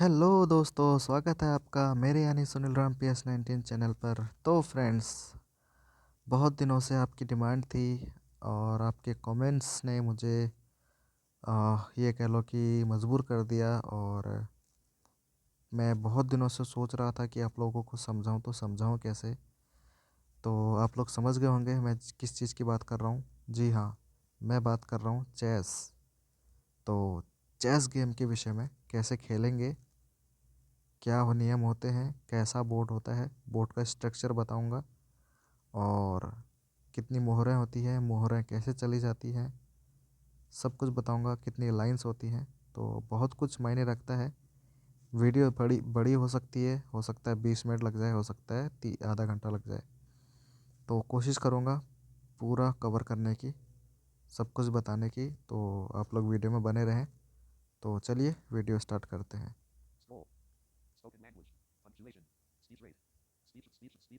Hello दोस्तों, स्वागत है आपका मेरे यानी सुनील राम PS19 चैनल पर। तो फ्रेंड्स, बहुत दिनों से आपकी डिमांड थी और आपके कमेंट्स ने मुझे ये कह लो कि मजबूर कर दिया। और मैं बहुत दिनों से सोच रहा था कि आप लोगों को समझाऊं तो समझाऊं कैसे। तो आप लोग समझ गए होंगे मैं किस चीज़ की बात कर रहा हूं। जी हाँ, मैं बात कर रहा हूं चेस। तो चेस गेम के विषय में कैसे खेलेंगे, क्या वो नियम होते हैं, कैसा बोर्ड होता है, बोर्ड का स्ट्रक्चर बताऊंगा। और कितनी मोहरें होती हैं, मोहरें कैसे चली जाती हैं, सब कुछ बताऊंगा। कितनी लाइंस होती हैं, तो बहुत कुछ मायने रखता है। वीडियो बड़ी बड़ी हो सकता है 20 मिनट लग जाए, हो सकता है आधा घंटा लग जाए। तो कोशिश करूंगा पूरा कवर करने की, सब कुछ बताने की। तो आप लोग वीडियो में बने रहें। तो चलिए वीडियो स्टार्ट करते हैं। Scroll. Spoken language. Punctuation.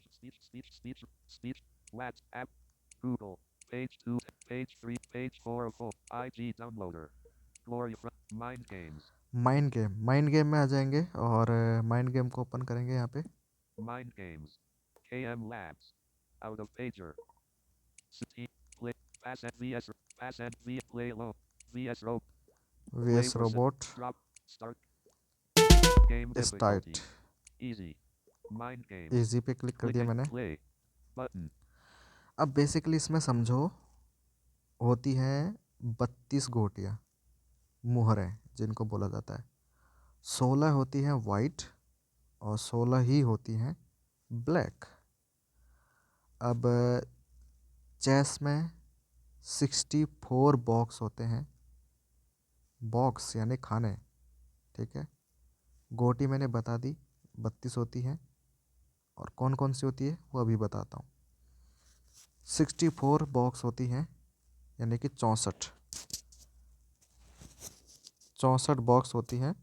Speech rate. Speech. Labs. App. Google. Page 2. Page 3. Page 4 of 4. IG downloader. Gloria from Mind Games. Mind game में आ जाएंगे और माइंड गेम को ओपन करेंगे यहाँ पे। Mind Games. KM Labs. Out of pager. City. Play. Pass and VS. Pass and V. Play alone. VS rope. Play VS person. Robot Drop. Start. Game start. difficulty. Easy. Mind Games. Easy पे click कर Click दिया and मैंने। play. Button. अब basically इसमें समझो, होती हैं 32 गोटियाँ, मुहरें जिनको बोला जाता है। 16 होती हैं वाइट और 16 ही होती हैं ब्लैक। अब चेस में 64 बॉक्स होते हैं। बॉक्स यानी खाने, ठीक है। गोटी मैंने बता दी, 32 होती हैं। और कौन कौन सी होती है वो अभी बताता हूँ। 64 बॉक्स होती हैं, यानी कि 64 बॉक्स होती हैं।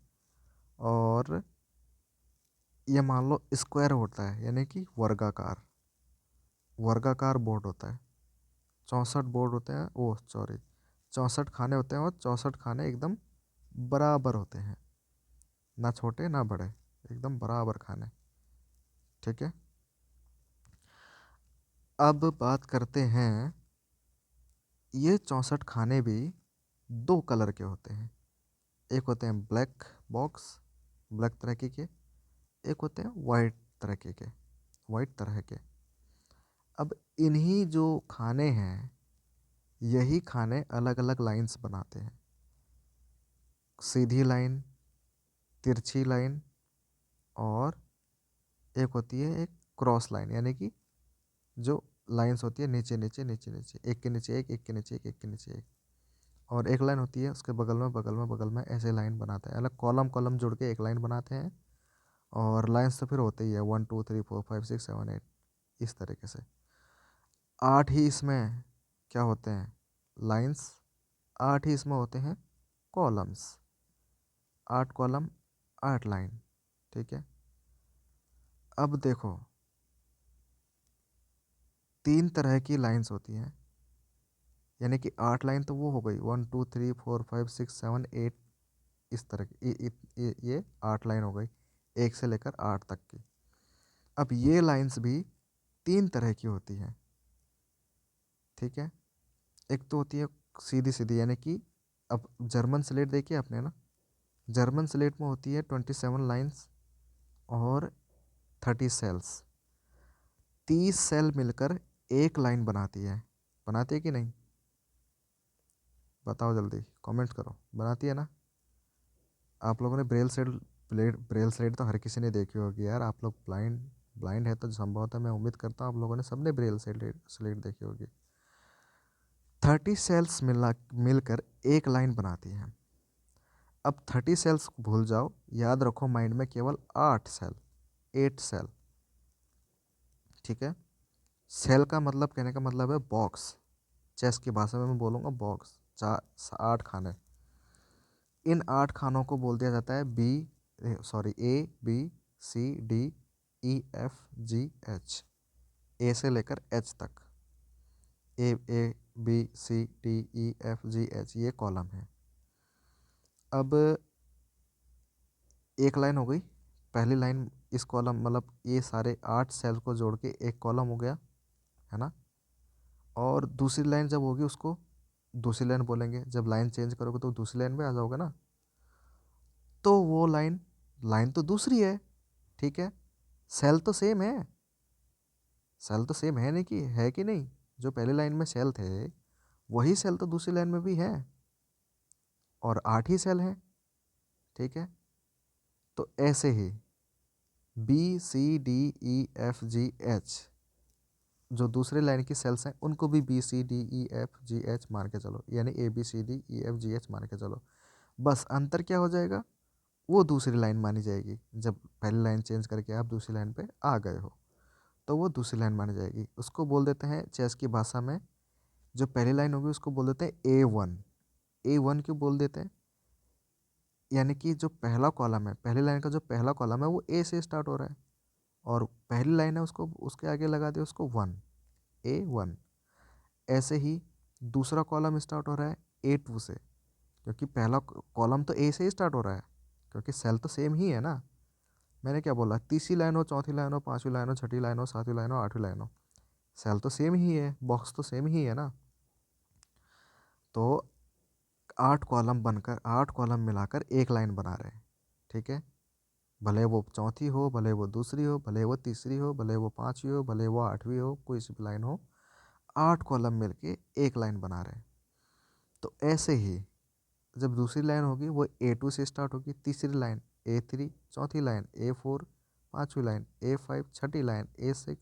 और ये मान लो स्क्वायर होता है, यानी कि वर्गाकार, वर्गाकार बोर्ड होता है। 64 बोर्ड होते हैं, ओ सॉरी, 64 खाने होते हैं और 64 खाने एकदम बराबर होते हैं, ना छोटे ना बड़े, एकदम बराबर खाने, ठीक है। अब बात करते हैं, ये 64 खाने भी दो कलर के होते हैं। एक होते हैं ब्लैक बॉक्स, ब्लैक तरह के। एक होते हैं वाइट तरह के, वाइट तरह के। अब इन्हीं जो खाने हैं, यही खाने अलग अलग लाइंस बनाते हैं। सीधी लाइन, तिरछी लाइन, और एक होती है एक क्रॉस लाइन, यानी कि जो लाइंस होती है नीचे नीचे नीचे नीचे, एक के नीचे एक, एक के नीचे एक के नीचे एक। और एक लाइन होती है उसके बगल में बगल में बगल में, ऐसे लाइन बनाते हैं। अलग कॉलम कॉलम जुड़ के एक लाइन बनाते हैं। और लाइंस तो फिर होते ही है 1 2 3 4 5 6 7 8, इस तरीके से। 8 ही इसमें क्या होते हैं, लाइंस। 8 ही इसमें होते हैं कॉलम्स। 8 कॉलम, 8 लाइन, ठीक है। अब देखो, 3 तरह की लाइंस होती हैं, यानी कि 8 लाइन तो वो हो गई, 1 2 3 4 5 6 7 8, इस तरह की ये 8 लाइन हो गई, 1 से लेकर 8 तक की। अब ये लाइंस भी 3 तरह की होती हैं, ठीक है। एक तो होती है सीधी सीधी, यानी कि अब जर्मन स्लेट देखिए आपने ना, जर्मन स्लेट में होती है 27 लाइंस और 30 सेल्स। 30 सेल मिलकर एक लाइन बनाती है। बनाती है कि नहीं, बताओ जल्दी, कमेंट करो, बनाती है ना। आप लोगों ने ब्रेल स्लेट तो हर किसी ने देखी होगी यार। आप लोग ब्लाइंड ब्लाइंड है तो संभवतः मैं उम्मीद करता हूँ आप लोगों ने सबने ब्रेल स्लेट देखी होगी। 30 सेल्स मिलकर एक लाइन बनाती हैं। अब 30 सेल्स भूल जाओ, याद रखो माइंड में केवल 8 सेल, 8 सेल, ठीक है। सेल का मतलब, कहने का मतलब है बॉक्स। चेस की भाषा में मैं बोलूँगा बॉक्स। 8 खाने, इन 8 खानों को बोल दिया जाता है A B C D E F G H, ए से लेकर एच तक। A B C D E F G H, ये कॉलम है। अब एक लाइन हो गई, पहली लाइन इस कॉलम मतलब ये सारे 8 सेल को जोड़ के एक कॉलम हो गया, है ना। और दूसरी लाइन जब होगी उसको दूसरी लाइन बोलेंगे, जब लाइन चेंज करोगे तो दूसरी लाइन में आ जाओगे ना। तो वो लाइन लाइन तो दूसरी है, ठीक है। सेल तो सेम है, सेल तो सेम है नहीं कि है कि नहीं। जो पहली लाइन में सेल थे वही सेल तो दूसरी लाइन में भी है, और 8 ही सेल हैं, ठीक है। तो ऐसे ही BCDEFGH जो दूसरे लाइन की सेल्स हैं उनको भी BCDEFGH मान के चलो, यानी ABCDEFGH मान के चलो। बस अंतर क्या हो जाएगा, वो दूसरी लाइन मानी जाएगी। जब पहली लाइन चेंज करके आप दूसरी लाइन पे आ गए हो तो वो दूसरी लाइन मानी जाएगी। उसको बोल देते हैं चेस की भाषा में, जो पहली लाइन होगी उसको बोल देते हैं A1। A1 क्यों बोल देते हैं, यानी कि जो पहला कॉलम है, पहली लाइन का जो पहला कॉलम है वो A से स्टार्ट हो रहा है, और पहली लाइन है उसको उसके आगे लगा दिया उसको 1, A1। ऐसे ही दूसरा कॉलम स्टार्ट हो रहा है A2 से, क्योंकि पहला कॉलम तो A से ही स्टार्ट हो रहा है, क्योंकि सेल तो सेम ही है ना। मैंने क्या बोला, तीसरी लाइन हो, चौथी लाइन हो, पांचवी लाइन हो, छठी लाइन हो, सातवीं लाइन हो, आठवीं लाइन हो, सेल तो सेम ही है, बॉक्स तो सेम ही है ना। तो 8 कॉलम बनकर 8 कॉलम मिलाकर एक लाइन बना रहे हैं, ठीक है। भले वो चौथी हो, भले वो दूसरी हो, भले वो तीसरी हो, भले वो पांचवी हो, भले वो आठवीं हो, कोई सी भी लाइन हो, 8 कॉलम मिलके एक लाइन बना रहे हैं। तो ऐसे ही जब दूसरी लाइन होगी वो A2 से स्टार्ट होगी, तीसरी लाइन A3, चौथी लाइन A4, पांचवी लाइन A5, छठी लाइन A6,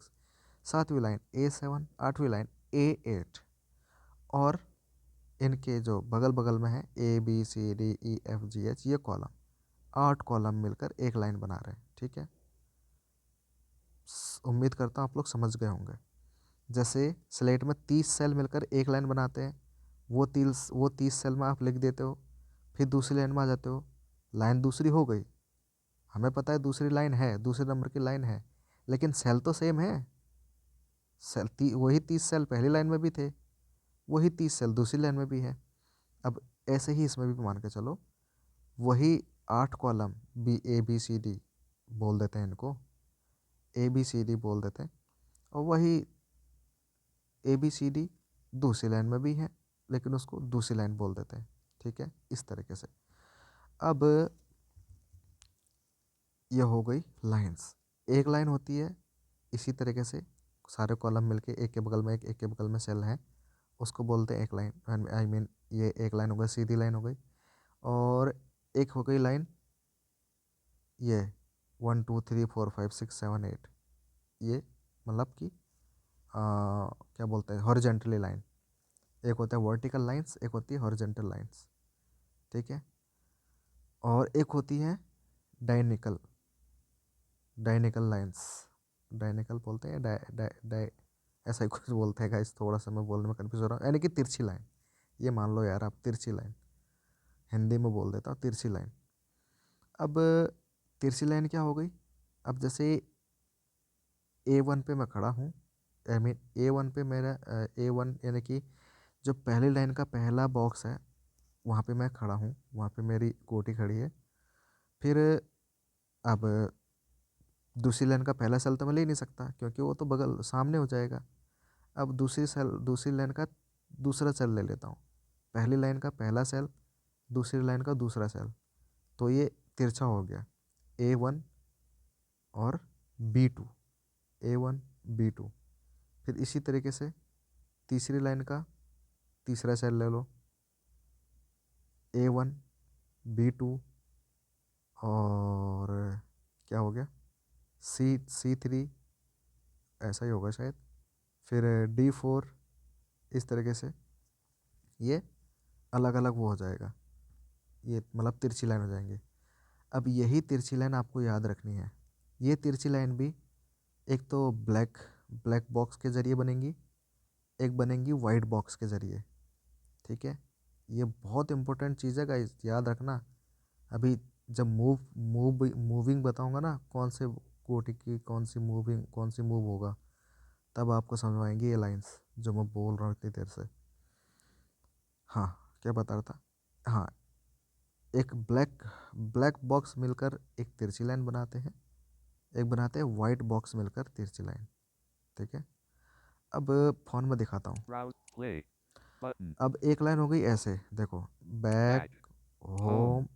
सातवीं लाइन A7, आठवीं लाइन A8। और इनके जो बगल बगल में है ABCDEFGH, ये कॉलम 8 कॉलम मिलकर एक लाइन बना रहे हैं, ठीक है। उम्मीद करता हूँ आप लोग समझ गए होंगे। जैसे स्लेट में 30 सेल मिलकर एक लाइन बनाते हैं, वो 30 सेल में आप लिख देते हो, फिर दूसरी लाइन में आ जाते हो, लाइन दूसरी हो गई, हमें पता है दूसरी लाइन है, दूसरे नंबर की लाइन है, लेकिन सेल तो सेम है। वही 30 सेल पहली लाइन में भी थे, वही 30 सेल दूसरी लाइन में भी है। अब ऐसे ही इसमें भी मान के चलो, वही 8 कॉलम ABCD बोल देते हैं इनको, ABCD बोल देते हैं, और वही ABCD दूसरी लाइन में भी है, लेकिन उसको दूसरी लाइन बोल देते हैं, ठीक है। इस तरीके से अब ये हो गई लाइंस। एक लाइन होती है इसी तरीके से, सारे कॉलम मिलके एक के बगल में एक के बगल में सेल हैं, उसको बोलते हैं एक लाइन। आई मीन ये एक लाइन हो गई, सीधी लाइन हो गई। और एक हो गई लाइन ये 1 2 3 4 5 6 7 8, ये मतलब कि क्या बोलते हैं, हॉरिजेंटली लाइन। एक होता है वर्टिकल लाइंस, एक होती है हॉरिजेंटल लाइंस, ठीक है। और एक होती है डायनिकल डायनिकल लाइंस, डायनिकल बोलते हैं, डाय डाय डाय ऐसा ही कुछ बोलते हैं गाइस, थोड़ा सा मैं बोलने में कंफ्यूज हो रहा हूँ। यानी कि तिरछी लाइन, ये मान लो यार आप, तिरछी लाइन हिंदी में बोल देता हूँ, तिरछी लाइन। अब तिरछी लाइन क्या हो गई, अब जैसे A1 पे मैं खड़ा हूँ, आई मीन A1 पे मेरा A1 यानी कि जो पहली लाइन का पहला बॉक्स है वहाँ पे मैं खड़ा हूँ, वहाँ पे मेरी गोटी खड़ी है। फिर अब दूसरी लाइन का पहला सेल तो मैं ले नहीं सकता, क्योंकि वो तो बगल सामने हो जाएगा। अब दूसरी लाइन का दूसरा सेल ले लेता हूँ, पहली लाइन का पहला सेल, दूसरी लाइन का दूसरा सेल, तो ये तिरछा हो गया A1 और B2, A1 B2। फिर इसी तरीके से तीसरी लाइन का तीसरा सेल ले लो, A1 B2, और क्या हो गया C3, ऐसा ही होगा शायद। फिर D4, इस तरीके से ये अलग अलग वो हो जाएगा, ये मतलब तिरछी लाइन हो जाएंगी। अब यही तिरछी लाइन आपको याद रखनी है। ये तिरछी लाइन भी एक तो ब्लैक ब्लैक बॉक्स के ज़रिए बनेंगी, एक बनेंगी वाइट बॉक्स के ज़रिए, ठीक है। ये बहुत इंपॉर्टेंट चीज़ है गाइस, याद रखना। अभी जब मूविंग बताऊंगा ना, कौन से कोटि की कौन सी मूव होगा, तब आपको समझ में आएंगी ये लाइंस जो मैं बोल रहा हूँ इतनी देर से। हाँ, क्या बता रहा था, हाँ, एक ब्लैक ब्लैक बॉक्स मिलकर एक तिरछी लाइन बनाते हैं, एक बनाते हैं वाइट बॉक्स मिलकर तिरछी लाइन। ठीक है, अब फ़ोन में दिखाता हूँ। Browse. Play. Button. अब एक लाइन हो गई ऐसे, देखो, back, Back. Home. Home,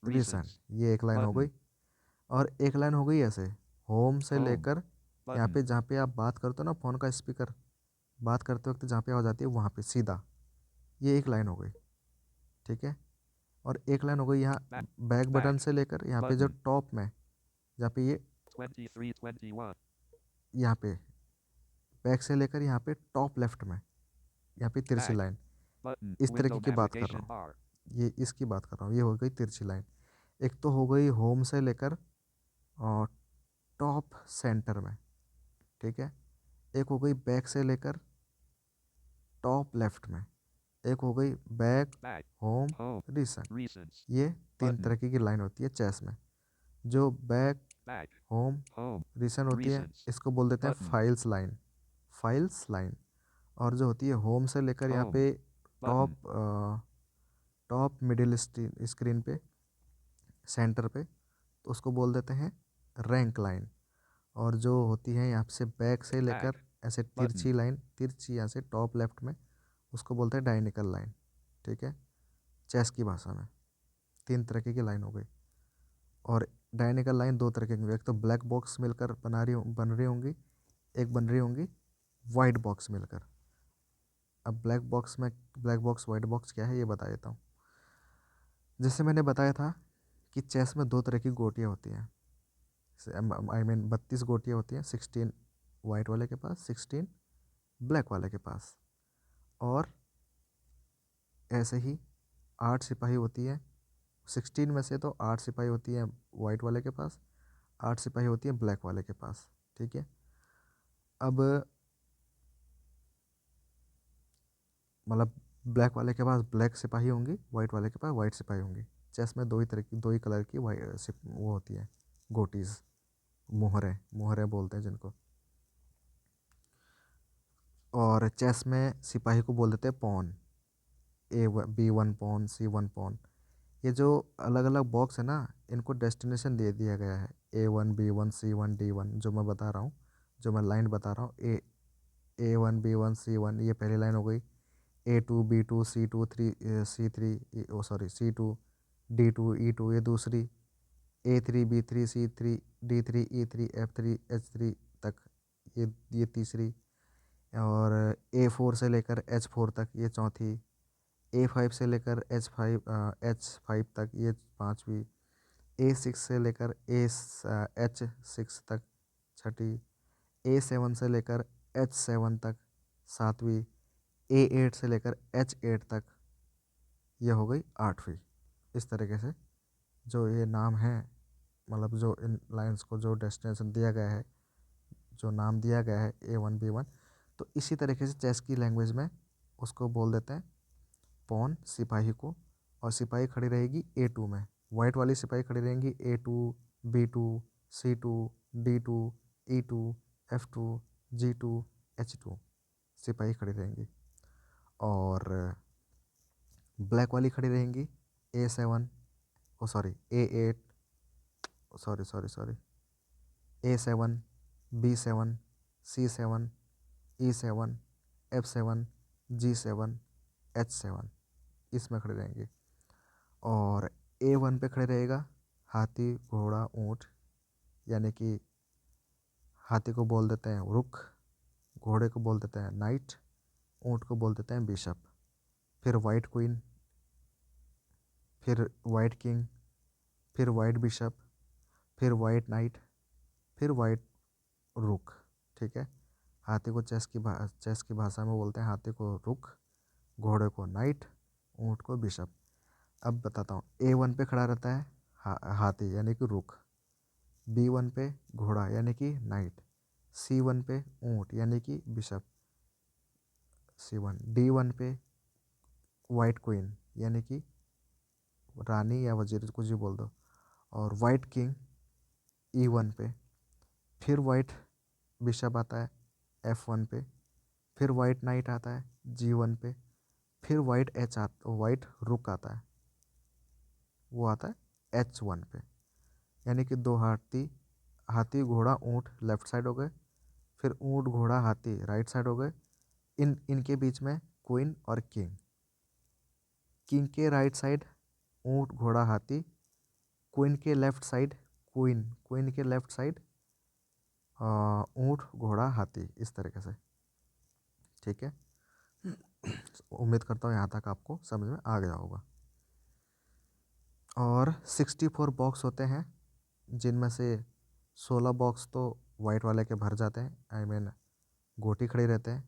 recent, Recents. ये एक लाइन हो Button. गई। और एक लाइन हो गई ऐसे, होम से Home. लेकर यहाँ Button. पे जहाँ पे आप बात करते हो ना, फ़ोन का स्पीकर बात करते वक्त जहाँ पे आवाज़ आती है वहाँ पे सीधा, ये एक लाइन हो गई। ठीक है, और एक लाइन हो गई यहाँ Back. Back button Back. से लेकर यहाँ पे जो Button. टॉप में, जहाँ पे ये 2321. यहाँ पे बैक से लेकर यहाँ पे टॉप लेफ्ट में यहाँ पे तिरछी Back. Line, Button. इस तरीके Window की बात कर रहा navigation हूँ। bar. ये इसकी बात कर रहा हूँ, ये हो गई तिरछी लाइन। एक तो हो गई होम से लेकर और टॉप सेंटर में। ठीक है, एक हो गई बैक से लेकर टॉप लेफ्ट में, एक हो गई back, Back. Home, Home. Recent. Recents. ये तीन Button. तरीके की लाइन होती है चेस में। जो back, Back. Home, Home. Recent होती है, Recents. इसको बोल देते हैं Button. Files line, files line. और जो होती है होम से लेकर यहाँ Home. पे Button. Top top middle screen पे सेंटर पे, तो उसको बोल देते हैं रैंक लाइन। और जो होती है यहाँ से बैक से Back. लेकर ऐसे Button. तिरछी लाइन, तिरछी यहाँ से टॉप लेफ्ट में, उसको बोलते हैं डायनिकल लाइन। ठीक है, चेस की भाषा में तीन तरीके की लाइन हो गई। और डायनिकल लाइन दो तरीके की होंगी, एक तो ब्लैक बॉक्स मिलकर बन रही होंगी, एक बन रही होंगी वाइट बॉक्स मिलकर। अब ब्लैक बॉक्स वाइट बॉक्स क्या है ये बता देता हूँ। जैसे मैंने बताया था कि चेस में दो तरह की गोटियाँ होती हैं, आई मीन 32 गोटियाँ होती हैं, 16 वाइट वाले के पास, 16 ब्लैक वाले के पास। और ऐसे ही 8 सिपाही होती है, 16 में से तो 8 सिपाही होती है वाइट वाले के पास, 8 सिपाही होती है ब्लैक वाले के पास। ठीक है, अब मतलब ब्लैक वाले के पास ब्लैक सिपाही होंगी, वाइट वाले के पास वाइट सिपाही होंगी। चेस में दो ही कलर की वो होती है गोटीज, मोहरे मोहरे बोलते हैं जिनको। और चेस में सिपाही को बोल देते हैं pawn, B1 pawn, C1 pawn. ये जो अलग अलग बॉक्स है ना, इनको डेस्टिनेशन दे दिया गया है, A1 B1 C1 D1, जो मैं बता रहा हूँ, जो मैं लाइन बता रहा हूँ। A1 B1 C1, ये पहली लाइन हो गई। A2 B2 C2 C3, ओ सॉरी C2 D2 E2, ये दूसरी। A3 B3 C3 D3 E3 F3 H3 तक, ये तीसरी। और A4 से लेकर H4 तक, ये चौथी। A5 से लेकर H5 तक, ये पांचवी। A6 से लेकर H6 तक, छठी। A7 से लेकर H7 तक, सातवीं। A8 से लेकर H8 तक, यह हो गई आठवीं। इस तरीके से जो ये नाम है, मतलब जो इन लाइंस को जो डेस्टिनेशन दिया गया है, जो नाम दिया गया है A1 B1, तो इसी तरीके से चेस की लैंग्वेज में उसको बोल देते हैं पॉन, सिपाही को। और सिपाही खड़ी रहेगी A2 में, वाइट वाली सिपाही खड़ी रहेंगी A2 B2 C2 D2 E2 F2 G2 H2, सिपाही खड़ी रहेंगी। और ब्लैक वाली खड़ी रहेंगी A7, ओ sorry A8, sorry sorry sorry A7 B7 C7 E7 F7 G7 H7, इसमें खड़े रहेंगे। और A1 पे खड़े रहेगा हाथी घोड़ा ऊँट, यानी कि हाथी को बोल देते हैं रुख, घोड़े को बोल देते हैं नाइट, ऊँट को बोल देते हैं बिशप। फिर वाइट क्वीन, फिर वाइट किंग, फिर वाइट बिशप, फिर वाइट नाइट, फिर वाइट रुक। ठीक है, हाथी को चेस की भाषा में बोलते हैं हाथी को रुक, घोड़े को नाइट, ऊँट को बिशप। अब बताता हूँ, A1 पे खड़ा रहता है हाथी यानी कि रुक, B1 पे घोड़ा यानी कि नाइट, C1 पे ऊँट यानी कि बिशप, C1, D1 पे वाइट क्वीन यानी कि रानी या वजीर, कुछ भी बोल दो। और वाइट किंग E1 पे, फिर वाइट बिशप आता है F1 पे, फिर वाइट नाइट आता है G1 पे, फिर वाइट रुक आता है वो आता है H1 पे। यानी कि दो हाथी, हाथी घोड़ा ऊँट लेफ्ट साइड हो गए, फिर ऊँट घोड़ा हाथी राइट साइड हो गए। इनके बीच में क्वीन और किंग। किंग के राइट साइड ऊँट घोड़ा हाथी, क्वीन के लेफ्ट साइड क्वीन के लेफ्ट साइड ऊँट घोड़ा हाथी, इस तरीके से। ठीक है, उम्मीद करता हूँ यहाँ तक आपको समझ में आ गया होगा। और 64 बॉक्स होते हैं, जिनमें से 16 बॉक्स तो वाइट वाले के भर जाते हैं। आई मीन गोटी खड़े रहते हैं,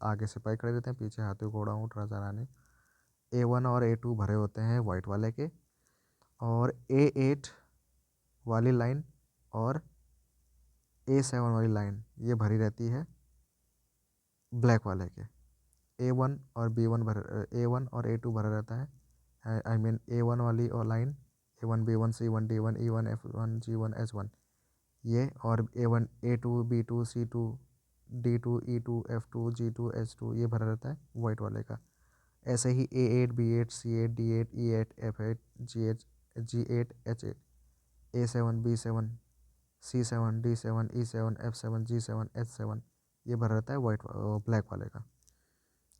आगे सिपाही खड़े रहते हैं, पीछे हाथी घोड़ा ऊँट राजा रानी। A1 और A2 भरे होते हैं वाइट वाले के, और A8 वाली लाइन और A7 वाली लाइन ये भरी रहती है ब्लैक वाले के। A1 और B1 A1 और A2 भरा रहता है। आई मीन A1 वाली और line A1 B1 C1 D1 E1 F1 G1 H1 ये, और A1 A2 B2 C2 D2 E2 F2 G2 H2 ये भरा रहता है वाइट वाले का। ऐसे ही A8 B8 C8 D8 E8 F8 G8 G8 H8 A7 B7 C7 D7 E7 F7 G7 H7 ये भरा रहता है वाइट ब्लैक वाले का।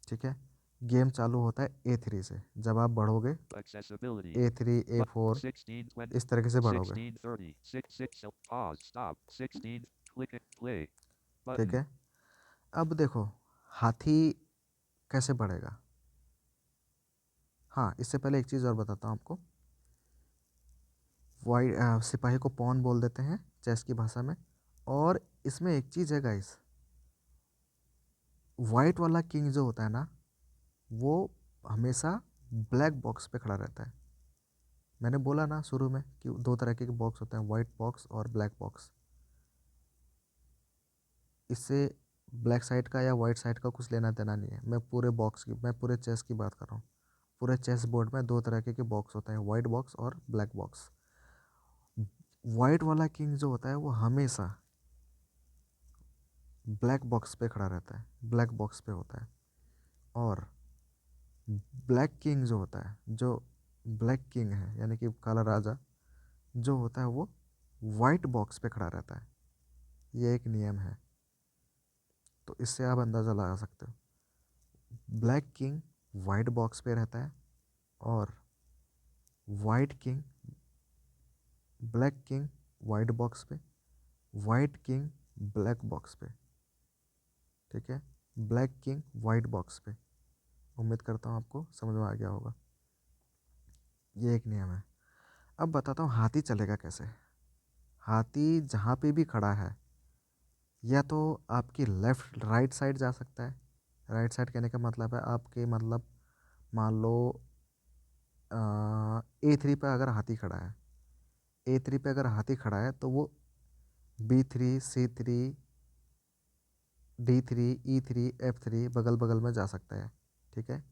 ठीक है, गेम चालू होता है A3 से। जब आप बढ़ोगे Accessibility. A3 A4 16, 20, इस तरीके से बढ़ोगे। 16, 30, 6, 6, pause, stop, 16, click it, play, ठीक button, है, अब देखो हाथी कैसे बढ़ेगा। हाँ, इससे पहले एक चीज़ और बताता हूँ आपको। वाइट सिपाही को पॉन बोल देते हैं चेस की भाषा में। और इसमें एक चीज़ है गाइस, वाइट वाला किंग जो होता है ना, वो हमेशा ब्लैक बॉक्स पे खड़ा रहता है। मैंने बोला ना शुरू में कि दो तरह के बॉक्स होते हैं, वाइट बॉक्स और ब्लैक बॉक्स। इससे ब्लैक साइड का या वाइट साइड का कुछ लेना देना नहीं है। मैं पूरे चेस की बात कर रहा हूँ। पूरे चेस बोर्ड में दो तरह के बॉक्स होते हैं, वाइट बॉक्स और ब्लैक बॉक्स। वाइट वाला किंग जो होता है वो हमेशा ब्लैक बॉक्स पे खड़ा रहता है, ब्लैक बॉक्स पे होता है। और ब्लैक किंग जो होता है, जो ब्लैक किंग है यानी कि काला राजा जो होता है, वो वाइट बॉक्स पे खड़ा रहता है। ये एक नियम है, तो इससे आप अंदाज़ा लगा सकते हो। ब्लैक किंग वाइट बॉक्स पे रहता है, और white king black king white box पे, वाइट किंग ब्लैक बॉक्स पे। ठीक है, ब्लैक किंग वाइट बॉक्स पे। उम्मीद करता हूँ आपको समझ में आ गया होगा। ये एक नियम है। अब बताता हूँ हाथी चलेगा कैसे। हाथी जहाँ पे भी खड़ा है, या तो आपकी लेफ्ट राइट साइड जा सकता है। राइट साइड कहने का मतलब है आपके, मतलब मान लो A3 पे अगर हाथी खड़ा है, A3 पे अगर हाथी खड़ा है तो वो B3 C3 D3 E3 F3 बगल बगल में जा सकता है। ठीक है,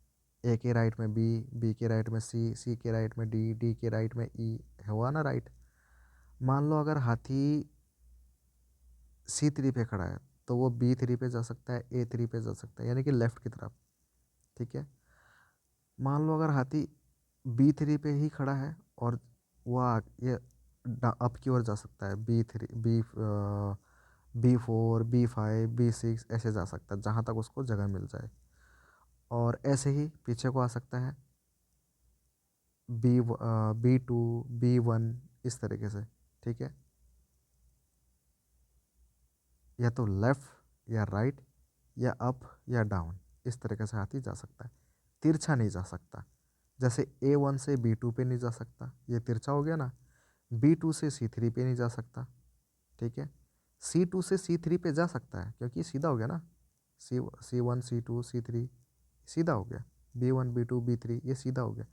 ए के राइट में बी, बी के राइट में सी, सी के राइट में डी, डी के राइट में ई, हुआ ना राइट। मान लो अगर हाथी C3 पे खड़ा है तो वो B3 पे जा सकता है, A3 पे जा सकता है, यानी कि लेफ्ट की तरफ। ठीक है, मान लो अगर हाथी B3 पे ही खड़ा है और वो ये अप की ओर जा सकता है, B3 B4 B5 B6 ऐसे जा सकता है जहाँ तक उसको जगह मिल जाए। और ऐसे ही पीछे को आ सकता है B2 B1 इस तरीके से। ठीक है, या तो लेफ़्ट या राइट या अप या डाउन, इस तरीके से हाथी जा सकता है। तिरछा नहीं जा सकता। जैसे A1 से B2 पे नहीं जा सकता, ये तिरछा हो गया ना। B2 से C3 पे नहीं जा सकता। ठीक है, C2 से C3 पे जा सकता है क्योंकि सीधा हो गया ना। C1 C2 C3 सीधा हो गया। B1 B2 B3 ये सीधा हो गया।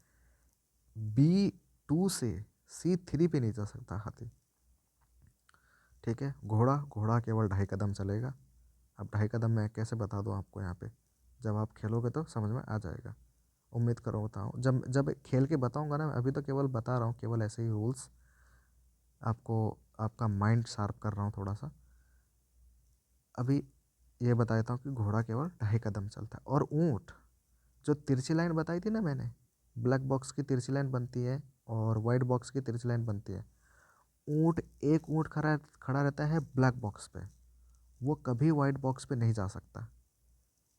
B2 से C3 पे नहीं जा सकता हाथी। ठीक है, घोड़ा घोड़ा केवल 2.5 कदम चलेगा। अब 2.5 कदम मैं कैसे बता दूँ आपको यहाँ पे, जब आप खेलोगे तो समझ में आ जाएगा। उम्मीद करो बताऊँ, जब जब खेल के बताऊँगा ना। अभी तो केवल बता रहा हूँ, केवल ऐसे ही रूल्स आपको, आपका माइंड शार्प कर रहा हूँ थोड़ा सा। अभी ये बता देता हूँ कि घोड़ा केवल 2.5 कदम चलता है। और ऊँट, जो तिरछी लाइन बताई थी ना मैंने, ब्लैक बॉक्स की तिरछी लाइन बनती है और वाइट बॉक्स की तिरछी लाइन बनती है। एक ऊँट खड़ा खड़ा रहता है ब्लैक बॉक्स पे, वो कभी वाइट बॉक्स पे नहीं जा सकता।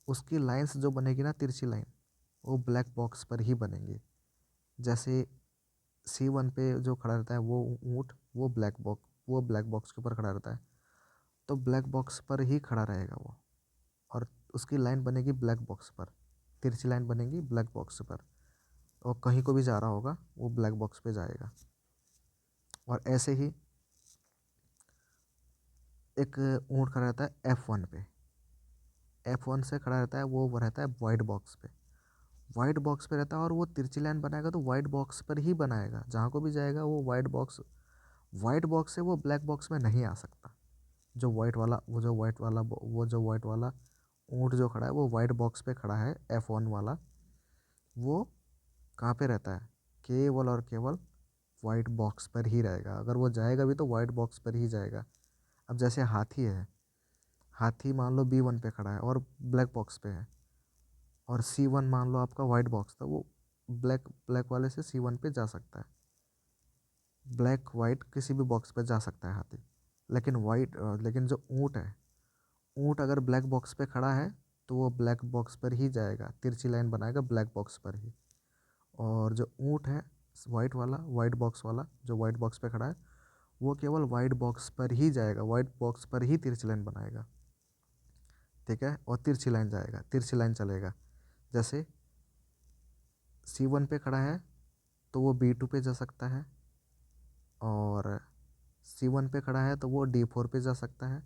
उसकी लाइंस जो बनेगी ना तिरछी लाइन, वो ब्लैक बॉक्स पर ही बनेंगी। जैसे C1 पे जो खड़ा रहता है वो ऊँट, वो ब्लैक बॉक्स के ऊपर खड़ा रहता है, तो ब्लैक बॉक्स पर ही खड़ा रहेगा वो। और उसकी लाइन बनेगी ब्लैक बॉक्स पर, तिरछी लाइन बनेगी ब्लैक बॉक्स पर। और कहीं को भी जा रहा होगा वो ब्लैक बॉक्स पे जाएगा। और ऐसे ही एक ऊँट खड़ा रहता है F1 पे, F1 से खड़ा रहता है वो रहता है वाइट बॉक्स पे। वाइट बॉक्स पे रहता है और वो तिरछी लाइन बनाएगा तो वाइट बॉक्स पर ही बनाएगा, जहाँ को भी जाएगा वो वाइट बॉक्स से वो ब्लैक बॉक्स में नहीं आ सकता। जो वाइट वाला ऊँट जो खड़ा है वो वाइट बॉक्स पे खड़ा है F1 वाला, वो कहाँ पे रहता है, केवल और केवल वाइट बॉक्स पर ही रहेगा। अगर वो जाएगा भी तो वाइट बॉक्स पर ही जाएगा। अब जैसे हाथी है, हाथी मान लो B1 पे खड़ा है और ब्लैक बॉक्स पे है, और C1 मान लो आपका वाइट बॉक्स था, वो ब्लैक ब्लैक वाले से C1 पे जा सकता है। ब्लैक वाइट किसी भी बॉक्स पे जा सकता है हाथी। लेकिन जो ऊँट है, ऊँट अगर ब्लैक बॉक्स पे खड़ा है तो वो ब्लैक बॉक्स पर ही जाएगा, तिरछी लाइन बनाएगा ब्लैक बॉक्स पर ही। और जो ऊँट है वाइट बॉक्स वाला जो वाइट बॉक्स पे खड़ा है, वो केवल वाइट बॉक्स पर ही जाएगा, वाइट बॉक्स पर ही तिरछी लाइन बनाएगा। ठीक है, और तिरछी लाइन चलेगा। जैसे C1 पे खड़ा है तो वो B2 पे जा सकता है, और C1 पे खड़ा है तो वो D4 पे जा सकता है,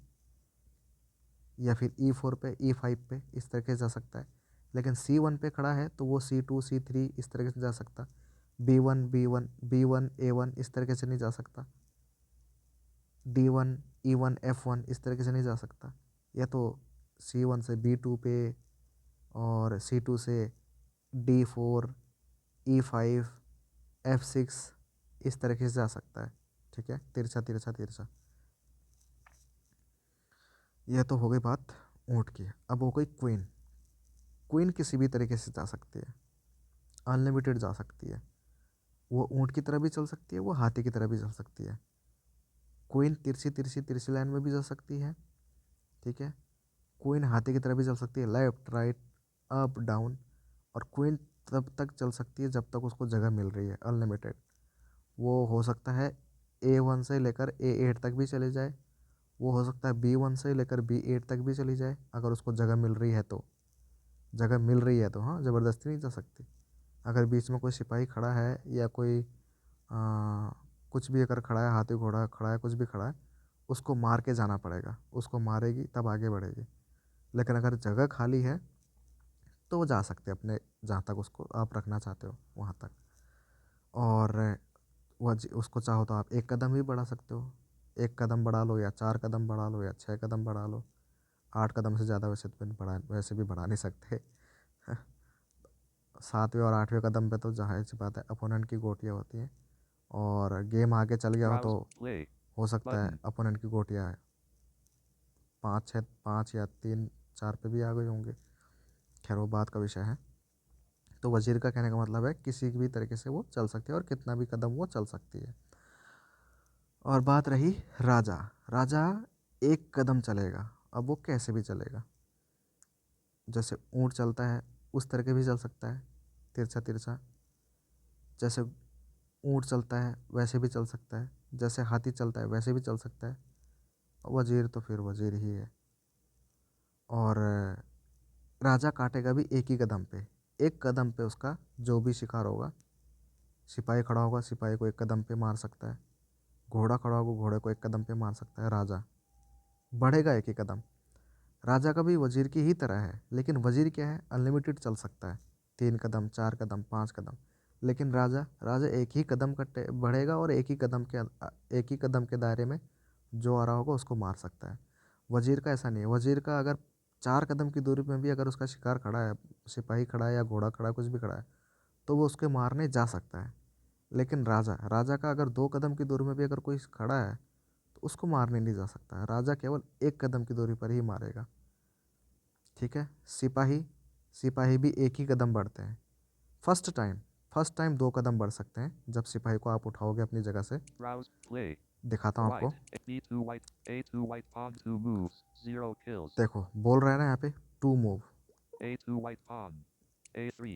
या फिर E4 पे, E5 पे, इस तरीके से जा सकता है। लेकिन C1 पे खड़ा है तो वो C2 C3 इस तरीके से जा सकता। B1 A1 इस तरीके से नहीं जा सकता। D1 E1 F1 इस तरीके से नहीं जा सकता। या तो C1 से B2 पे, और C2 से D4 E5 F6 इस तरीके से जा सकता है। ठीक है, तिरछा तिरछा तिरछा। यह तो हो गई बात ऊँट की। अब हो गई क्वीन। क्वीन किसी भी तरीके से जा सकती है, अनलिमिटेड जा सकती है। वो ऊँट की तरह भी चल सकती है, वो हाथी की तरह भी चल सकती है। क्वीन तिरछी तिरछी तिरछी लाइन में भी जा सकती है। ठीक है, क्वीन हाथी की तरह भी चल सकती है, लेफ्ट राइट अप डाउन। और क्वीन तब तक चल सकती है जब तक उसको जगह मिल रही है, अनलिमिटेड। वो हो सकता है A1 से लेकर A8 तक भी चले जाए, वो हो सकता है B1 से लेकर B8 तक भी चली जाए, अगर उसको जगह मिल रही है तो। हाँ, ज़बरदस्ती नहीं जा सकती। अगर बीच में कोई सिपाही खड़ा है या कोई कुछ भी अगर खड़ा है, हाथी घोड़ा खड़ा है, कुछ भी खड़ा है, उसको मार के जाना पड़ेगा, उसको मारेगी तब आगे बढ़ेगी। लेकिन अगर जगह खाली है तो वो जा सकते हैं अपने, जहाँ तक उसको आप रखना चाहते हो वहाँ तक। और उसको चाहो तो आप एक कदम भी बढ़ा सकते हो, एक कदम बढ़ा लो या 4 कदम बढ़ा लो या 6 कदम बढ़ा लो। 8 कदम से ज़्यादा वैसे भी बढ़ा नहीं सकते। 7वें और 8वें कदम पे तो जाहिर सी बात है अपोनेंट की गोटियाँ होती हैं, और गेम आगे चल गया हो तो Browse. Play. हो सकता है Button. अपोनेंट की गोटियाँ 5 या 3 4 पे भी आ गए होंगे। खैर वो बात का विषय है। तो वजीर का कहने का मतलब है किसी भी तरीके से वो चल सकती है और कितना भी कदम वो चल सकती है। और बात रही राजा। राजा एक कदम चलेगा। अब वो कैसे भी चलेगा, जैसे ऊँट चलता है उस तरह के भी चल सकता है, तिरछा तिरछा। जैसे ऊँट चलता है वैसे भी चल सकता है, जैसे हाथी चलता है वैसे भी चल सकता है। वजीर तो फिर वजीर ही है। और राजा काटेगा भी एक ही कदम पे। एक कदम पे उसका जो भी शिकार होगा, सिपाही खड़ा होगा सिपाही को एक कदम पे मार सकता है, घोड़ा खड़ा होगा घोड़े को एक कदम पे मार सकता है। राजा बढ़ेगा एक ही कदम। राजा का भी वजीर की ही तरह है, लेकिन वजीर क्या है, अनलिमिटेड चल सकता है, 3 कदम 4 कदम 5 कदम। लेकिन राजा राजा एक ही कदम बढ़ेगा और एक ही कदम के दायरे में जो आ रहा होगा उसको मार सकता है। वजीर का ऐसा नहीं है। वजीर का अगर 4 कदम की दूरी में भी अगर उसका शिकार खड़ा है, सिपाही खड़ा है या घोड़ा खड़ा है, कुछ भी खड़ा है, तो वो उसके मारने जा सकता है। लेकिन राजा राजा का अगर 2 कदम की दूरी में भी अगर कोई खड़ा है तो उसको मारने नहीं जा सकता है। राजा केवल एक कदम की दूरी पर ही मारेगा। ठीक है, सिपाही सिपाही भी एक ही कदम बढ़ते हैं। फर्स्ट टाइम फर्स्ट टाइम 2 कदम बढ़ सकते हैं जब सिपाही को आप उठाओगे अपनी जगह से। Browse. Play. दिखाता हूँ आपको। White. B2 white. A2 white pawn 2 moves. 0 kills. देखो बोल रहा है ना यहाँ पे 2 move. A2 white pawn. A3.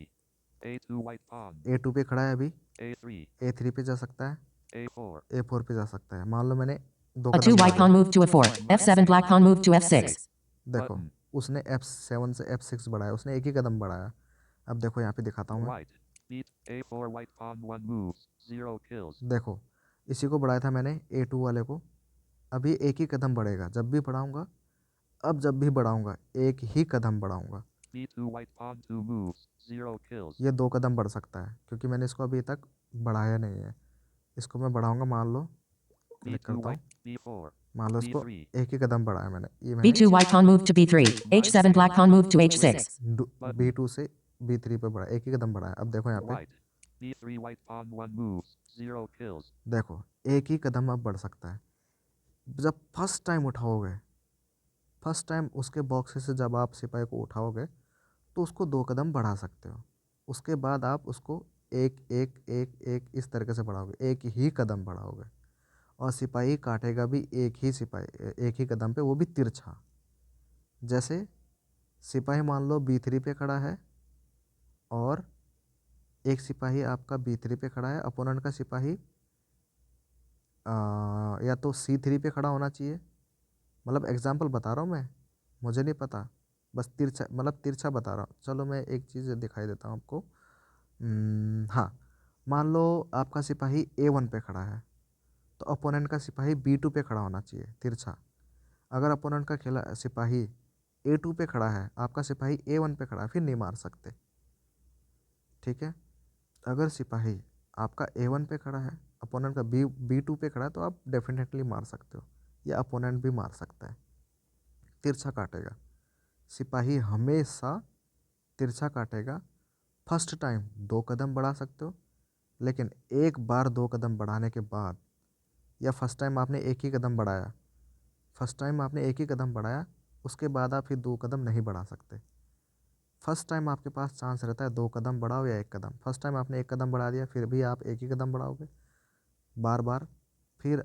A2 white pawn. A2 पे खड़ा है अभी, A3. A3 पे जा सकता है, A4. A4 पे जा सकता है। मान लो मैंने 2 A कदम 2 बढ़ा white दिया। pawn moved to a4. F7 black pawn moved to f6. देखो Button. उसने F7 से F6 बढ़ाया, उसने एक ही कदम बढ़ाया। अब देखो यहाँ पे दिखाता हूँ मैं। White. Beat. A4 white pawn 1 moves. 0 kills. देखो इसी को बढ़ाया था मैंने A2 वाले को। अभी एक ही कदम बढ़ेगा, जब भी बढ़ाऊंगा, अब जब भी बढ़ाऊंगा एक ही कदम बढ़ाऊंगा। B2 white pawn 2 moves. 0 kills. ये 2 कदम बढ़ सकता है क्योंकि मैंने इसको अभी तक बढ़ाया नहीं है। इसको मैं बढ़ाऊंगा, मान लो क्लिक B2 करता हूँ, white. B4. मान लो इसको B3. एक ही कदम बढ़ाया मैंने। ये मैंने B2 white pawn moved to b3. H7 black pawn moved to h6. B2 से B3 पे बढ़ा, एक ही कदम बढ़ाया। अब देखो यहाँ पे, White. B3 white pawn 1 moves. 0 kills. देखो एक ही कदम अब बढ़ सकता है। जब फर्स्ट टाइम उठाओगे, फर्स्ट टाइम उसके बॉक्स से जब आप सिपाही को उठाओगे तो उसको 2 कदम बढ़ा सकते हो। उसके बाद आप उसको एक एक एक एक इस तरीके से बढ़ाओगे, एक ही कदम बढ़ाओगे और सिपाही काटेगा भी एक ही सिपाही एक ही कदम पे, वो भी तिरछा। जैसे सिपाही मान लो B3 पे खड़ा है और एक सिपाही आपका B3 पे खड़ा है, अपोनेंट का सिपाही या तो C3 पे खड़ा होना चाहिए। मतलब एग्जांपल बता रहा हूँ मैं, मुझे नहीं पता, बस तिरछा, मतलब तिरछा बता रहा हूँ। चलो मैं एक चीज़ दिखाई देता हूँ आपको। हाँ, मान लो आपका सिपाही A1 पे खड़ा है तो अपोनेंट का सिपाही B2 पे खड़ा होना चाहिए तिरछा। अगर अपोनेंट का खेला सिपाही A2 पे खड़ा है, आपका सिपाही A1 पे खड़ा है, फिर नहीं मार सकते। ठीक है, अगर सिपाही आपका A1 पे खड़ा है, अपोनेंट का B2 पे खड़ा है, तो आप डेफिनेटली मार सकते हो, या अपोनेंट भी मार सकता है। तिरछा काटेगा सिपाही, हमेशा तिरछा काटेगा। फर्स्ट टाइम 2 कदम बढ़ा सकते हो, लेकिन एक बार 2 कदम बढ़ाने के बाद, या फर्स्ट टाइम आपने एक ही कदम बढ़ाया, फर्स्ट टाइम आपने एक ही कदम बढ़ाया, उसके बाद आप फिर 2 कदम नहीं बढ़ा सकते। फर्स्ट टाइम आपके पास चांस रहता है 2 कदम बढ़ाओ या 1 कदम। फर्स्ट टाइम आपने 1 कदम बढ़ा दिया, फिर भी आप एक ही कदम बढ़ाओगे बार बार। फिर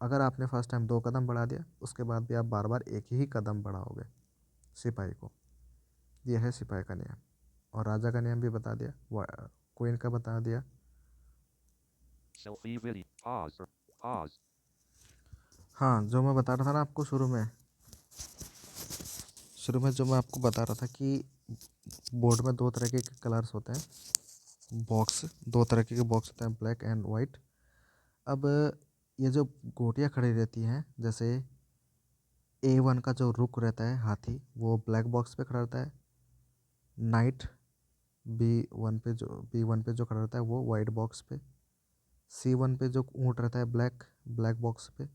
अगर आपने फर्स्ट टाइम 2 कदम बढ़ा दिया, उसके बाद भी आप बार बार एक ही कदम बढ़ाओगे सिपाही को। यह है सिपाही का नियम। और राजा का नियम भी बता दिया, क्वीन का बता दिया। Selfie video. Pause. Pause. हाँ, जो मैं बता रहा था ना आपको शुरू में जो मैं आपको बता रहा था कि बोर्ड में 2 तरह के कलर्स होते हैं, बॉक्स 2 तरह के बॉक्स होते हैं, ब्लैक एंड वाइट। अब ये जो गोटियाँ खड़ी रहती हैं, जैसे A1 का जो रुक रहता है हाथी, वो ब्लैक बॉक्स पे खड़ा रहता है। नाइट B1 पे जो खड़ा रहता है वो वाइट बॉक्स पे। C1 पे जो ऊँट रहता है ब्लैक बॉक्स पे,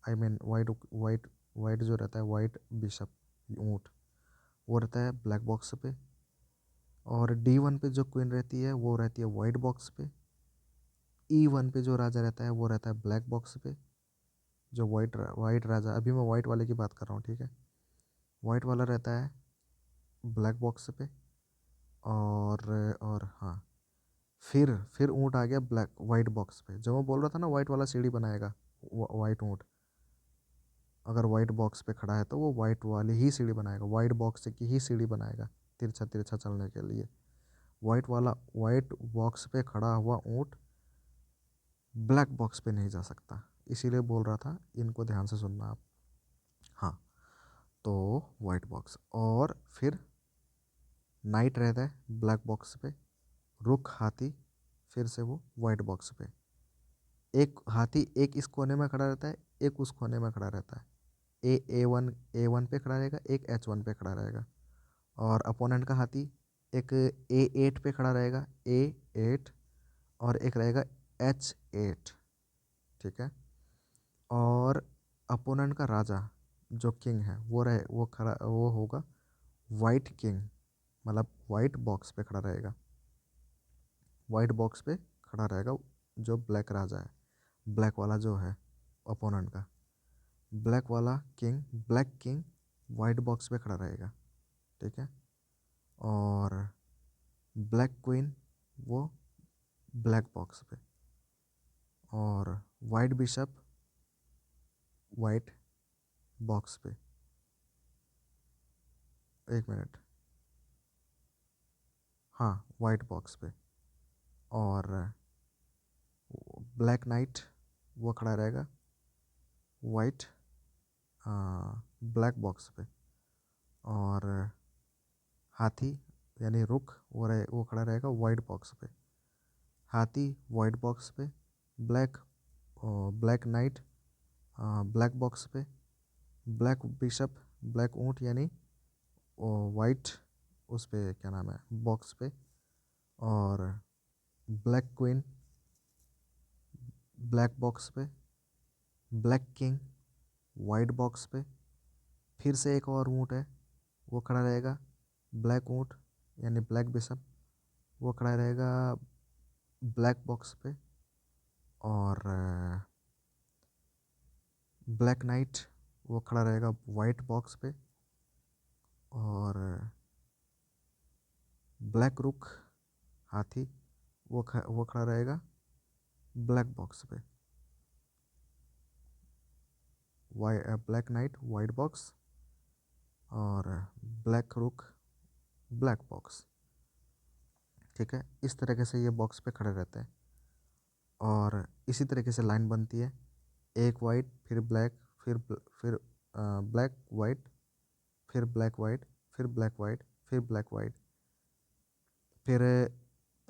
I mean white white white जो रहता है, वाइट बिशप ऊँट, वो रहता है ब्लैक बॉक्स पे। और D1 पे जो क्वीन रहती है वो रहती है वाइट बॉक्स पे। E1 पे जो राजा रहता है वो रहता है ब्लैक बॉक्स पे। जो वाइट राजा, अभी मैं वाइट वाले की बात कर रहा हूँ, ठीक है। वाइट वाला रहता है ब्लैक बॉक्स पे। और हाँ, फिर ऊँट आ गया ब्लैक वाइट बॉक्स पे। जो मैं बोल रहा था ना, वाइट वाला सीढ़ी बनाएगा वाइट ऊँट, अगर वाइट बॉक्स पे खड़ा है तो वो वाइट वाली ही सीढ़ी बनाएगा, वाइट बॉक्स की ही सीढ़ी बनाएगा तिरछा तिरछा चलने के लिए। वाइट बॉक्स पे खड़ा हुआ ऊँट ब्लैक बॉक्स पे नहीं जा सकता, इसीलिए बोल रहा था, इनको ध्यान से सुनना आप। हाँ, तो वाइट बॉक्स, और फिर नाइट रहता है ब्लैक बॉक्स पे, रुक हाथी फिर से वो वाइट बॉक्स पे। एक हाथी एक इस कोने में खड़ा रहता है, एक उस कोने में खड़ा रहता है। ए वन पे खड़ा रहेगा, एक H1 पे खड़ा रहेगा। और अपोनेंट का हाथी एक A8 पे खड़ा रहेगा, A8, और एक रहेगा H8। ठीक है, और अपोनेंट का राजा जो किंग है वो होगा वाइट किंग, मतलब वाइट बॉक्स पे खड़ा रहेगा, वाइट बॉक्स पे खड़ा रहेगा जो ब्लैक राजा है, ब्लैक वाला जो है अपोनेंट का, ब्लैक किंग वाइट बॉक्स पे खड़ा रहेगा। ठीक है, और ब्लैक क्वीन वो ब्लैक बॉक्स पे, और वाइट बिशप वाइट बॉक्स पे। एक मिनट, हाँ वाइट बॉक्स पे। और ब्लैक नाइट वो खड़ा रहेगा वाइट ब्लैक बॉक्स पे। और हाथी यानी रुक वो खड़ा रहेगा वाइट बॉक्स पे। हाथी वाइट बॉक्स पे, black black night black box पे, ब्लैक बिशप ब्लैक ऊंट यानी वाइट उस पे क्या नाम है बॉक्स पे। और ब्लैक क्वीन ब्लैक बॉक्स पे, ब्लैक किंग वाइट बॉक्स पे। फिर से एक और ऊंट है वो खड़ा रहेगा ब्लैक ऊंट यानी ब्लैक बिशप, वो खड़ा रहेगा ब्लैक बॉक्स पे। और ब्लैक नाइट वो खड़ा रहेगा वाइट बॉक्स पे। और ब्लैक रुक हाथी वो खड़ा रहेगा ब्लैक बॉक्स पे। ब्लैक नाइट वाइट बॉक्स और ब्लैक रुक ब्लैक बॉक्स। ठीक है, इस तरीके से ये बॉक्स पे खड़े रहते हैं। और इसी तरीके से लाइन बनती है, एक वाइट फिर ब्लैक फिर ब्लैक वाइट फिर ब्लैक वाइट फिर ब्लैक वाइट फिर ब्लैक वाइट। फिर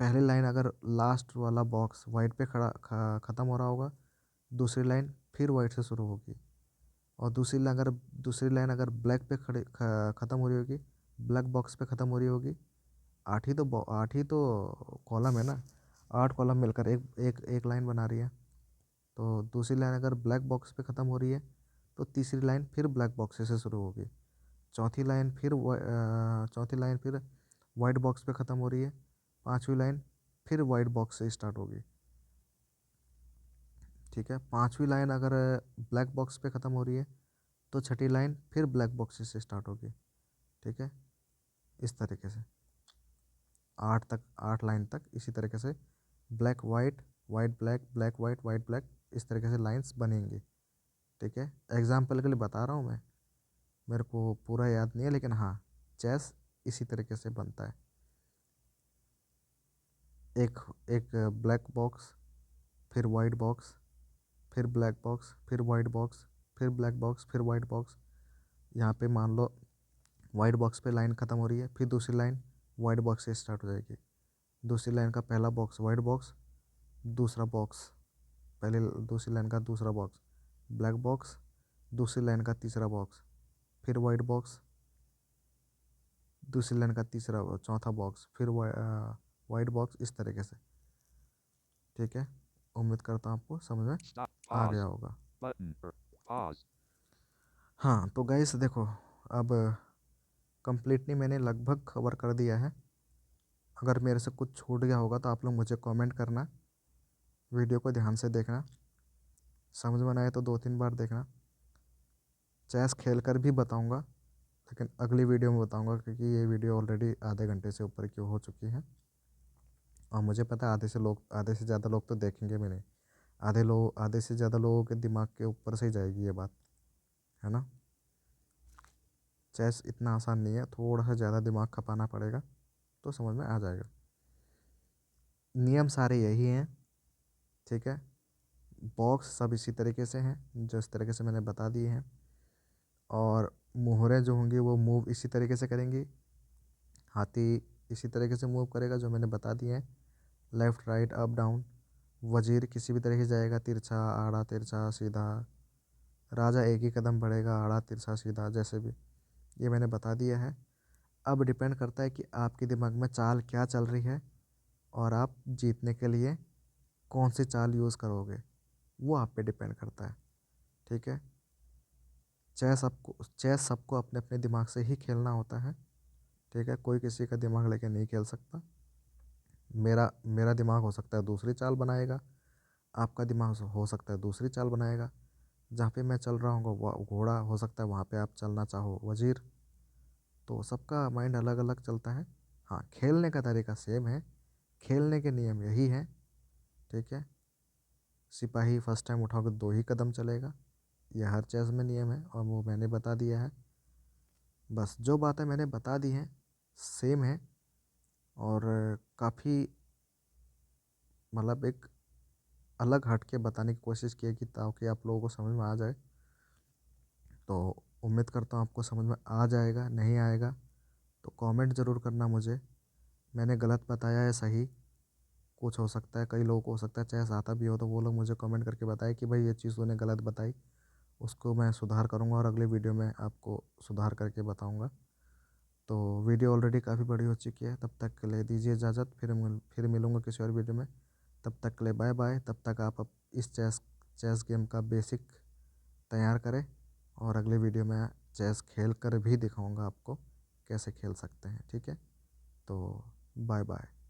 पहली लाइन अगर लास्ट वाला बॉक्स वाइट पे ख़त्म हो रहा होगा, दूसरी लाइन फिर वाइट से शुरू होगी। और दूसरी लाइन अगर ब्लैक पे ख़त्म हो रही होगी, ब्लैक बॉक्स पे ख़त्म हो रही होगी। 8 ही तो कॉलम है ना, 8 कॉलम मिलकर एक एक एक लाइन बना रही है। तो दूसरी लाइन अगर ब्लैक बॉक्स पे ख़त्म हो रही है तो तीसरी लाइन फिर ब्लैक बॉक्स से शुरू होगी। चौथी लाइन फिर वाइट बॉक्स पे ख़त्म हो रही है। पांचवी लाइन फिर वाइट बॉक्स से स्टार्ट होगी। ठीक है, पांचवी लाइन अगर ब्लैक बॉक्स पे ख़त्म हो रही है तो छठी लाइन फिर ब्लैक बॉक्स से स्टार्ट होगी। ठीक है, इस तरीके से 8 लाइन तक इसी तरीके से black white white black black white white black इस तरीके से लाइंस बनेंगी। ठीक है, एग्जाम्पल के लिए बता रहा हूँ मैं, मेरे को पूरा याद नहीं है, लेकिन हाँ चेस इसी तरीके से बनता है। एक एक ब्लैक बॉक्स फिर वाइट बॉक्स फिर ब्लैक बॉक्स फिर वाइट बॉक्स फिर ब्लैक बॉक्स फिर वाइट बॉक्स। यहाँ पे मान लो वाइट बॉक्स पे लाइन ख़त्म हो रही है, फिर दूसरी लाइन वाइट बॉक्स से स्टार्ट हो जाएगी। दूसरी लाइन का पहला बॉक्स वाइट बॉक्स, दूसरा बॉक्स पहले दूसरी लाइन का दूसरा बॉक्स ब्लैक बॉक्स, दूसरी लाइन का तीसरा बॉक्स फिर वाइट बॉक्स, दूसरी लाइन का तीसरा चौथा बॉक्स फिर वाइट बॉक्स, इस तरीके से। ठीक है, उम्मीद करता हूँ आपको समझ में Stop. आ गया Pause. होगा। Button. Pause. हाँ तो गाइस देखो, अब कंप्लीटली मैंने लगभग कवर कर दिया है। अगर मेरे से कुछ छूट गया होगा तो आप लोग मुझे कमेंट करना, वीडियो को ध्यान से देखना, समझ में ना आए तो 2-3 बार देखना। चेस खेल कर भी बताऊंगा, लेकिन अगली वीडियो में बताऊंगा, क्योंकि ये वीडियो ऑलरेडी आधे घंटे से ऊपर की हो चुकी है। और मुझे पता है आधे से ज़्यादा लोग तो देखेंगे भी नहीं। आधे से ज़्यादा लोगों के दिमाग के ऊपर से ही जाएगी ये बात, है ना। चेस इतना आसान नहीं है, थोड़ा सा ज़्यादा दिमाग खपाना पड़ेगा तो समझ में आ जाएगा। नियम सारे यही हैं। ठीक है, बॉक्स सब इसी तरीके से हैं जो इस तरीके से मैंने बता दिए हैं। और मोहरें जो होंगी वो मूव इसी तरीके से करेंगी। हाथी इसी तरीके से मूव करेगा जो मैंने बता दिए हैं, लेफ़्ट राइट अप डाउन। वजीर किसी भी तरीके से जाएगा, तिरछा आड़ा तिरछा सीधा। राजा एक ही कदम बढ़ेगा, आड़ा तिरछा सीधा, जैसे भी ये मैंने बता दिया है। अब डिपेंड करता है कि आपके दिमाग में चाल क्या चल रही है और आप जीतने के लिए कौन सी चाल यूज़ करोगे, वो आप पे डिपेंड करता है। ठीक है, चेस सबको अपने अपने दिमाग से ही खेलना होता है। ठीक है, कोई किसी का दिमाग लेके नहीं खेल सकता। मेरा मेरा दिमाग हो सकता है दूसरी चाल बनाएगा, आपका दिमाग हो सकता है दूसरी चाल बनाएगा। जहाँ पे मैं चल रहा हूँ वो घोड़ा हो सकता है, वहाँ पे आप चलना चाहो वजीर। तो सबका माइंड अलग अलग चलता है। हाँ, खेलने का तरीका सेम है, खेलने के नियम यही है ठीक है। सिपाही फर्स्ट टाइम उठाओगे 2 ही कदम चलेगा, यह हर चेस में नियम है और वो मैंने बता दिया है। बस जो बातें मैंने बता दी हैं सेम है, और काफ़ी मतलब एक अलग हट के बताने की कोशिश की है कि ताकि आप लोगों को समझ में आ जाए। तो उम्मीद करता हूँ आपको समझ में आ जाएगा। नहीं आएगा तो कमेंट ज़रूर करना मुझे, मैंने गलत बताया है सही कुछ हो सकता है, कई लोगों को हो सकता है चेस आता भी हो तो वो लोग मुझे कमेंट करके बताए कि भाई ये चीज़ तूने गलत बताई, उसको मैं सुधार करूँगा और अगले वीडियो में आपको सुधार करके बताऊँगा। तो वीडियो ऑलरेडी काफ़ी बड़ी हो चुकी है, तब तक के लिए दीजिए इजाज़त, फिर मिलूँगा किसी और वीडियो में। तब तक के लिए बाय बाय। तब तक आप इस चेस गेम का बेसिक तैयार करें, और अगले वीडियो में चेस खेल कर भी दिखाऊंगा आपको कैसे खेल सकते हैं। ठीक है, तो बाय बाय।